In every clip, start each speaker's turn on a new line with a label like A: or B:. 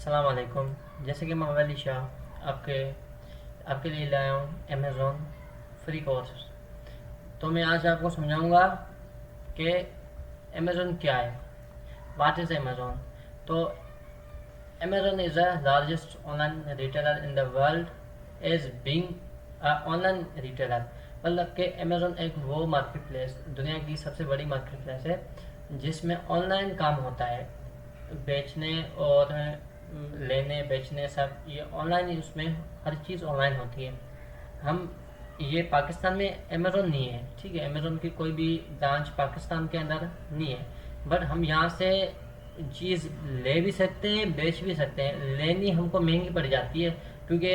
A: अस्सलाम वालेकुम। जैसे कि मैं वली शाह आपके लिए लाया हूँ अमेज़ॉन फ्री कोर्स। तो मैं आज आपको समझाऊंगा कि अमेज़ॉन क्या है, व्हाट इज़ अमेज़ॉन। तो Amazon is the largest online retailer in the world as being online retailer. मतलब कि अमेज़ॉन एक वो मार्केट प्लेस, दुनिया की सबसे बड़ी मार्केट प्लेस है जिसमें ऑनलाइन काम होता है। बेचने और लेने बेचने सब ये ऑनलाइन ही, उसमें हर चीज़ ऑनलाइन होती है। हम ये पाकिस्तान में अमेज़ॉन नहीं है, ठीक है, अमेज़ॉन की कोई भी ब्रांच पाकिस्तान के अंदर नहीं है। बट हम यहाँ से चीज़ ले भी सकते हैं, बेच भी सकते हैं। लेनी हमको महंगी पड़ जाती है क्योंकि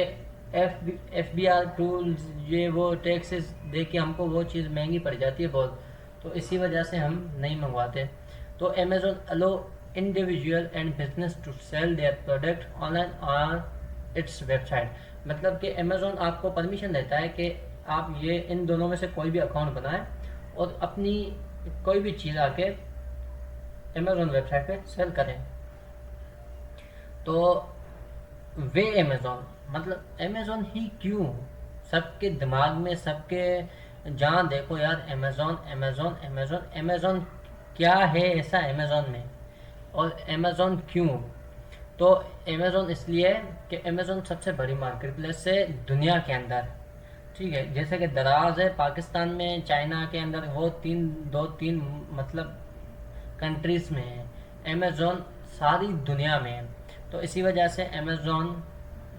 A: एफ बी आर टूल्स ये वो टैक्सेस दे के हमको वो चीज़ महंगी पड़ जाती है बहुत। तो इसी वजह से हम नहीं मंगवाते। तो Amazon allow individual and business to sell their product online और इट्स वेबसाइट। मतलब कि अमेज़ॉन आपको परमिशन देता है कि आप ये इन दोनों में से कोई भी अकाउंट बनाएं और अपनी कोई भी चीज़ आके अमेज़ॉन वेबसाइट पे सेल करें। तो वे अमेज़ॉन, मतलब अमेज़ॉन ही क्यों सबके दिमाग में, सबके जहाँ देखो यार अमेज़ॉन अमेज़ॉन अमेज़ॉन अमेज़ॉन, क्या है ऐसा अमेज़ॉन में, और अमेज़ॉन क्यों। तो अमेज़ॉन इसलिए कि अमेज़ॉन सबसे बड़ी मार्केट प्लेस है दुनिया के अंदर, ठीक है। जैसे कि दराज है पाकिस्तान में, चाइना के अंदर, वो दो तीन मतलब कंट्रीज़ में है। अमेज़ॉन सारी दुनिया में है। तो इसी वजह से अमेज़ॉन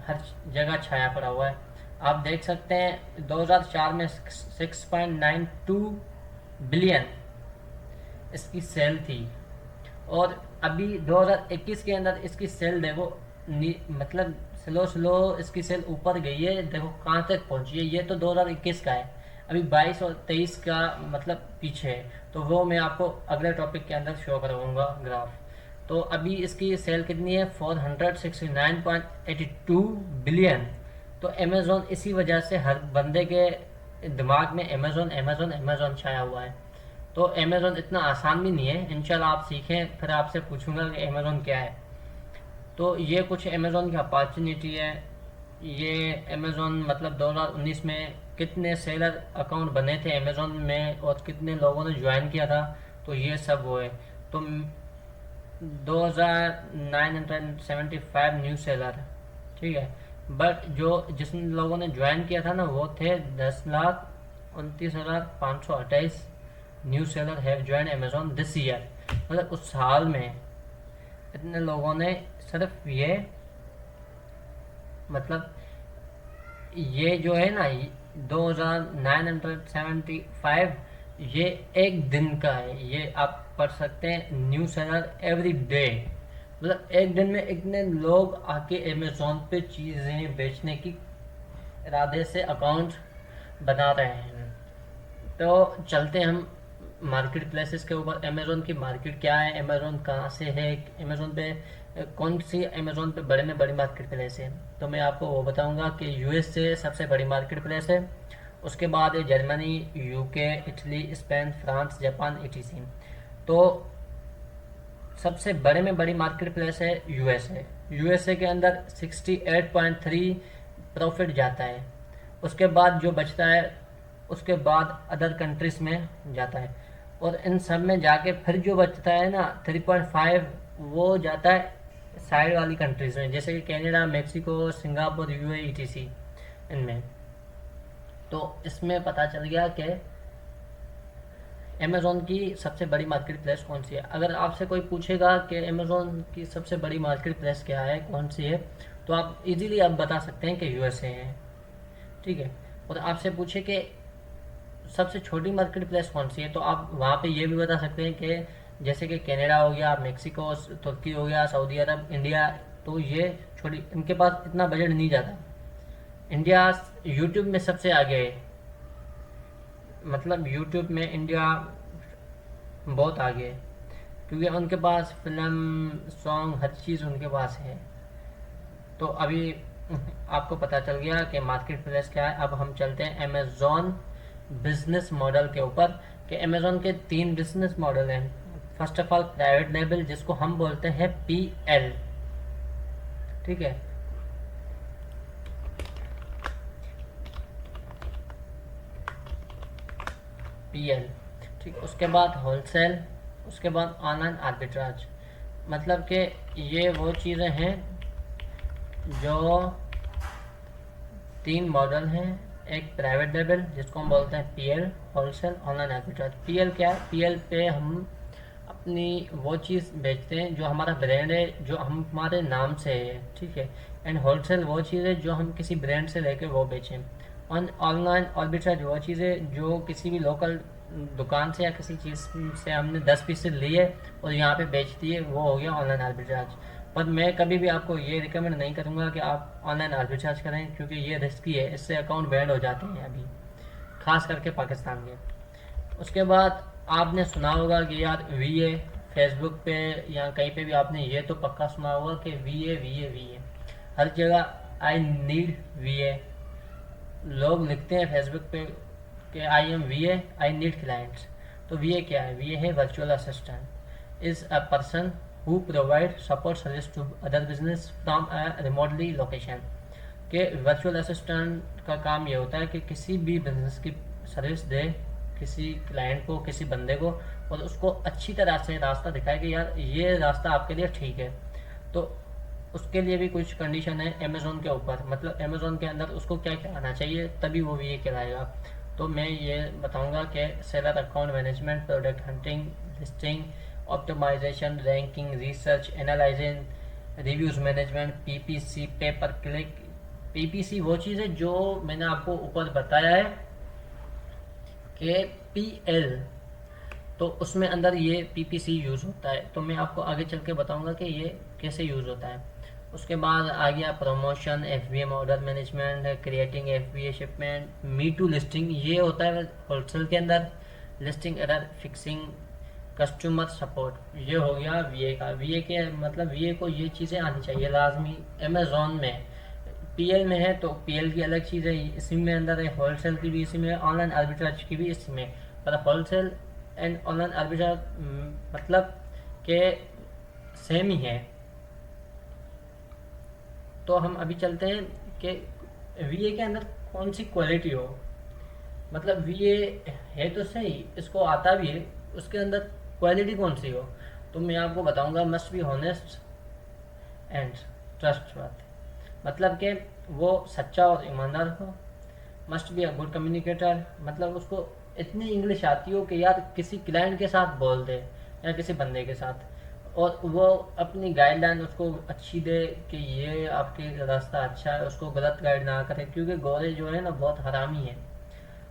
A: हर जगह छाया पड़ा हुआ है। आप देख सकते हैं 2004 में 6.92 बिलियन इसकी सेल थी, और अभी 2021 के अंदर इसकी सेल देखो, मतलब स्लो स्लो इसकी सेल ऊपर गई है, देखो कहाँ तक पहुँची है। ये तो 2021 का है, अभी 22 और 23 का मतलब पीछे है। तो वो मैं आपको अगले टॉपिक के अंदर शो करवाऊँगा ग्राफ। तो अभी इसकी सेल कितनी है, 469.82 बिलियन। तो अमेज़ॉन इसी वजह से हर बंदे के दिमाग में अमेज़ॉन अमेज़ॉन अमेज़ॉन छाया हुआ है। तो अमेज़ॉन इतना आसान भी नहीं है, इंशाल्लाह आप सीखें फिर आपसे पूछूंगा कि अमेज़ॉन क्या है। तो ये कुछ अमेज़ॉन की अपॉर्चुनिटी है। ये अमेज़ॉन मतलब 2019 में कितने सेलर अकाउंट बने थे अमेज़ॉन में और कितने लोगों ने ज्वाइन किया था, तो ये सब वो है। तो 2975 न्यू सेलर, ठीक है। बट जिस लोगों ने ज्वाइन किया था ना, वो थे 10,29,528 new seller have join Amazon this year. मतलब उस साल में इतने लोगों ने सिर्फ ये, मतलब ये जो है ना 2975, ये एक दिन का है। ये आप पढ़ सकते हैं न्यू सेलर एवरी डे। मतलब एक दिन में इतने लोग आके अमेज़ॉन पे चीज़ें बेचने की इरादे से अकाउंट बना रहे हैं। तो चलते हम मार्केट प्लेसेस के ऊपर। अमेज़ॉन की मार्केट क्या है, अमेज़ॉन कहाँ से है, अमेज़ॉन पे कौन सी, अमेज़ॉन पे बड़े में बड़ी मार्केट प्लेस है। तो मैं आपको वो बताऊंगा कि यूएस से सबसे बड़ी मार्केट प्लेस है, उसके बाद है Germany, UK, Italy, Spain, France, Japan, etc. तो सबसे बड़े में बड़ी मार्केट प्लेस है यूएसए। यूएसए के अंदर 68.3 प्रॉफिट जाता है। उसके बाद जो बचता है, उसके बाद अदर कंट्रीज में जाता है, और इन सब में जाके फिर जो बचता है ना 3.5, वो जाता है साइड वाली कंट्रीज में, जैसे कि Canada, Mexico, Singapore, UAE, etc, इनमें। तो इसमें पता चल गया कि अमेज़ॉन की सबसे बड़ी मार्केट प्लेस कौन सी है। अगर आपसे कोई पूछेगा कि अमेज़ॉन की सबसे बड़ी मार्केट प्लेस क्या है, कौन सी है, तो आप इजीली आप बता सकते हैं कि यूएसए है, ठीक है। और आपसे पूछे कि सबसे छोटी मार्केट प्लेस कौन सी है, तो आप वहाँ पे ये भी बता सकते हैं कि जैसे कि कनाडा हो गया, मेक्सिको, तुर्की हो गया, सऊदी अरब, इंडिया। तो ये छोटी, इनके पास इतना बजट नहीं जाता। इंडिया यूट्यूब में सबसे आगे है, मतलब यूट्यूब में इंडिया बहुत आगे है, क्योंकि उनके पास फिल्म, सॉन्ग, हर चीज़ उनके पास है। तो अभी आपको पता चल गया कि मार्केट प्लेस क्या है। अब हम चलते हैं अमेज़ॉन बिजनेस मॉडल के ऊपर, कि अमेज़ॉन के 3 बिजनेस मॉडल हैं। First of all private label, जिसको हम बोलते हैं पीएल, ठीक है। पीएल, ठीक। उसके बाद होलसेल, उसके बाद ऑनलाइन आर्बिट्राज। मतलब कि ये वो चीज़ें हैं जो 3 मॉडल हैं। एक प्राइवेट लेबल जिसको हम बोलते हैं PL, wholesale, online arbitrage. PL क्या है? पीएल पे हम अपनी वो चीज़ बेचते हैं जो हमारा ब्रांड है, जो हम हमारे नाम से है, ठीक है। एंड होलसेल वो चीज़ है जो हम किसी ब्रांड से लेके वो बेचें। ऑनलाइन आर्बिट्राज वो चीज़ है जो किसी भी लोकल दुकान से या किसी चीज़ से हमने 10 पीसेस लिए और यहाँ पे बेच दिए, वो हो गया ऑनलाइन आर्बिट्राज। पर मैं कभी भी आपको ये रिकमेंड नहीं करूँगा कि आप ऑनलाइन आर्बिट्राज करें, क्योंकि ये रिस्की है, इससे अकाउंट बैंड हो जाते हैं अभी, खास करके पाकिस्तान के। उसके बाद आपने सुना होगा कि यार वीए, फेसबुक पे या कहीं पे भी आपने ये तो पक्का सुना होगा कि वीए वीए वीए, हर जगह आई नीड वीए। लोग लिखते हैं फेसबुक पे कि I am वीए, I need clients. तो वीए क्या है? वीए है virtual assistant, is a person who provide support service to other business from a remotely location। के वर्चुअल असिस्टेंट का काम ये होता है कि किसी भी बिजनेस की सर्विस दे किसी क्लाइंट को, किसी बंदे को, और उसको अच्छी तरह से रास्ता दिखाए कि यार ये रास्ता आपके लिए ठीक है। तो उसके लिए भी कुछ कंडीशन है अमेज़ोन के ऊपर, मतलब अमेज़ोन के अंदर उसको क्या क्या आना चाहिए तभी वो भी ये कहलाएगा। तो मैं ये बताऊंगा कि seller account management, product hunting, listing optimisation, ranking, research, analysing, reviews management, PPC, pay per click. PPC वो चीज़ है जो मैंने आपको ऊपर बताया है कि पीएल, तो उसमें अंदर ये पीपीसी यूज़ होता है। तो मैं आपको आगे चल के बताऊंगा कि ये कैसे यूज़ होता है। उसके बाद आ गया promotion, FBM order management, creating FBA shipment, me too listing, ये होता है होलसेल के अंदर। Listing error fixing, customer support, ये हो गया वीए का। वीए के मतलब वीए को ये चीज़ें आनी चाहिए लाजमी। अमेज़ॉन में पीएल में है तो पीएल की अलग चीज़ है, इसी में अंदर है। होलसेल की भी इसी में, ऑनलाइन आर्बिट्राज की भी इसी में। पर होलसेल एंड ऑनलाइन आर्बिट्राज मतलब के सेम ही है। तो हम अभी चलते हैं कि वीए के अंदर कौन सी क्वालिटी हो। मतलब वीए है तो सही, इसको आता भी है, उसके अंदर क्वालिटी कौन सी हो। तो मैं आपको बताऊंगा, must be honest and trustworthy. मतलब कि वो सच्चा और ईमानदार हो। Must be a good communicator, मतलब उसको इतनी इंग्लिश आती हो कि यार किसी क्लाइंट के साथ बोल दे या किसी बंदे के साथ, और वो अपनी गाइडलाइन उसको अच्छी दे कि ये आपके रास्ता अच्छा है, उसको गलत गाइड ना करे। क्योंकि गोरे जो है ना बहुत हरामी है,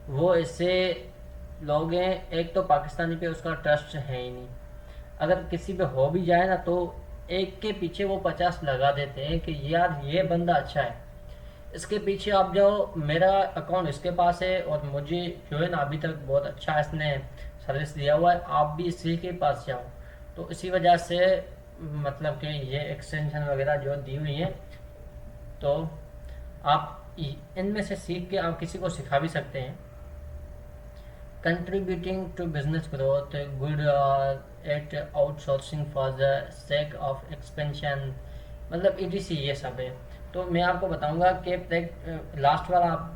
A: वो इससे लोग हैं, एक तो पाकिस्तानी पे उसका ट्रस्ट है ही नहीं। अगर किसी पे हो भी जाए ना तो एक के पीछे वो 50 लगा देते हैं कि यार ये बंदा अच्छा है, इसके पीछे आप जाओ, मेरा अकाउंट इसके पास है और मुझे जो है ना अभी तक बहुत अच्छा इसने सर्विस दिया हुआ है, आप भी इसी के पास जाओ। तो इसी वजह से मतलब कि ये एक्सटेंशन वगैरह जो दी हुई है, तो आप इनमें से सीख के आप किसी को सिखा भी सकते हैं। contributing to business growth, good at outsourcing for the sake of expansion, मतलब ETC ये सब है। तो मैं आपको बताऊंगा कि लास्ट वाला आप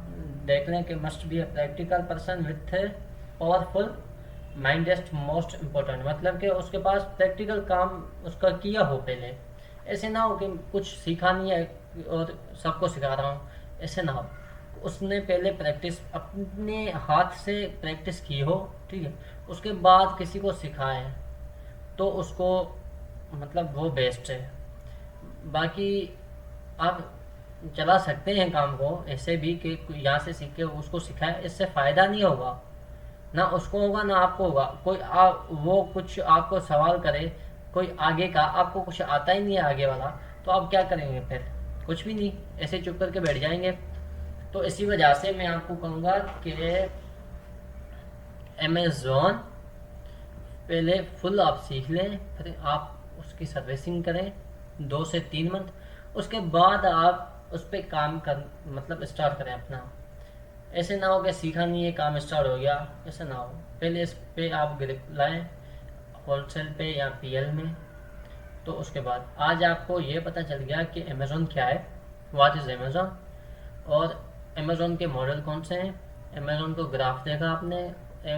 A: देख लें कि must be a practical person with powerful mind, just most important, मतलब कि उसके पास प्रैक्टिकल काम उसका किया हो पहले। ऐसे ना हो कि कुछ सीखा नहीं है और सबको सिखा रहा हूँ, ऐसे ना हो। उसने पहले प्रैक्टिस अपने हाथ से प्रैक्टिस की हो, ठीक है, उसके बाद किसी को सिखाए तो उसको मतलब वो बेस्ट है। बाकी आप चला सकते हैं काम को ऐसे भी कि यहाँ से सीख के उसको सिखाए, इससे फ़ायदा नहीं होगा, ना उसको होगा ना आपको होगा। कोई वो कुछ आपको सवाल करे, कोई आगे का, आपको कुछ आता ही नहीं है आगे वाला, तो आप क्या करेंगे फिर? कुछ भी नहीं, ऐसे चुप करके बैठ जाएंगे। तो इसी वजह से मैं आपको कहूँगा कि अमेज़ॉन पहले फुल आप सीख लें, फिर आप उसकी सर्विसिंग करें 2 से 3 मंथ, उसके बाद आप उस पर काम कर मतलब स्टार्ट करें अपना। ऐसे ना हो कि सीखा नहीं है काम स्टार्ट हो गया, ऐसा ना हो। पहले इस पे आप ग्रिप लाएँ होलसेल पे या पीएल में, तो उसके बाद आज आपको ये पता चल गया कि अमेज़ोन क्या है, व्हाट इज़ अमेज़ोन, और अमेज़ोन के मॉडल कौन से हैं, अमेज़ोन को ग्राफ देखा आपने,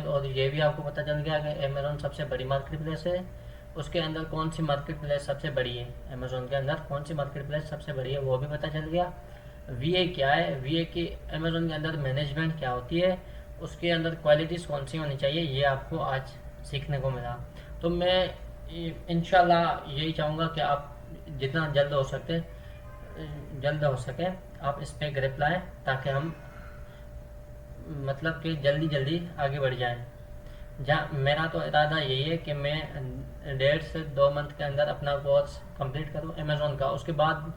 A: और ये भी आपको पता चल गया कि अमेज़ोन सबसे बड़ी मार्केट प्लेस है, उसके अंदर कौन सी मार्केट प्लेस सबसे बड़ी है, अमेज़ोन के अंदर कौन सी मार्केट प्लेस सबसे बड़ी है वो भी पता चल गया। वीए क्या है, वीए की अमेज़ोन के अंदर मैनेजमेंट क्या होती है, उसके अंदर क्वालिटीज़ कौन सी होनी चाहिए, ये आपको आज सीखने को मिला। तो मैं इंशाल्लाह यही चाहूँगा कि आप जितना जल्द हो सके आप इस पर ग्रिप लाएँ, ताकि हम मतलब कि जल्दी जल्दी आगे बढ़ जाएं। जहाँ मेरा तो इरादा यही है कि मैं 1.5 से 2 मंथ के अंदर अपना कोर्स कंप्लीट करूँ अमेज़ोन का, उसके बाद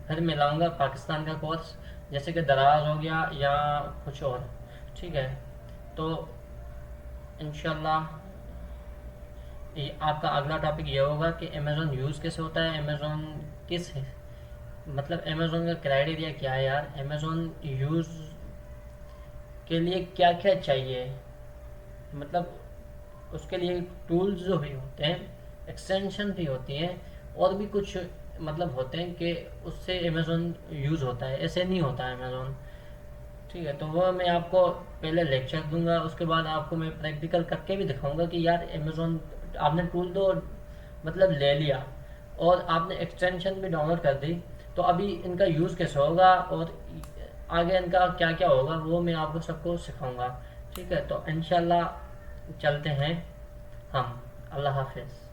A: फिर मैं लाऊंगा पाकिस्तान का कोर्स, जैसे कि दराज हो गया या कुछ और। ठीक है, तो इंशाल्लाह ये आपका अगला टॉपिक ये होगा कि अमेज़ोन यूज़ कैसे होता है, अमेज़ोन किस है, मतलब अमेज़ोन का क्राइटेरिया क्या है यार, अमेज़ोन यूज़ के लिए क्या क्या चाहिए, मतलब उसके लिए टूल्स जो भी होते हैं, एक्सटेंशन भी होती हैं, और भी कुछ मतलब होते हैं कि उससे अमेज़ोन यूज़ होता है, ऐसे नहीं होता है अमेज़ोन। ठीक है, तो वो मैं आपको पहले लेक्चर दूंगा, उसके बाद आपको मैं प्रैक्टिकल करके भी दिखाऊंगा कि यार अमेज़ोन आपने टूल तो मतलब ले लिया और आपने एक्सटेंशन भी डाउनलोड कर दी, तो अभी इनका यूज़ कैसे होगा और आगे इनका क्या क्या होगा वो मैं आपको सबको सिखाऊंगा। ठीक है, तो इंशाल्लाह चलते हैं हम। अल्लाह हाफिज़।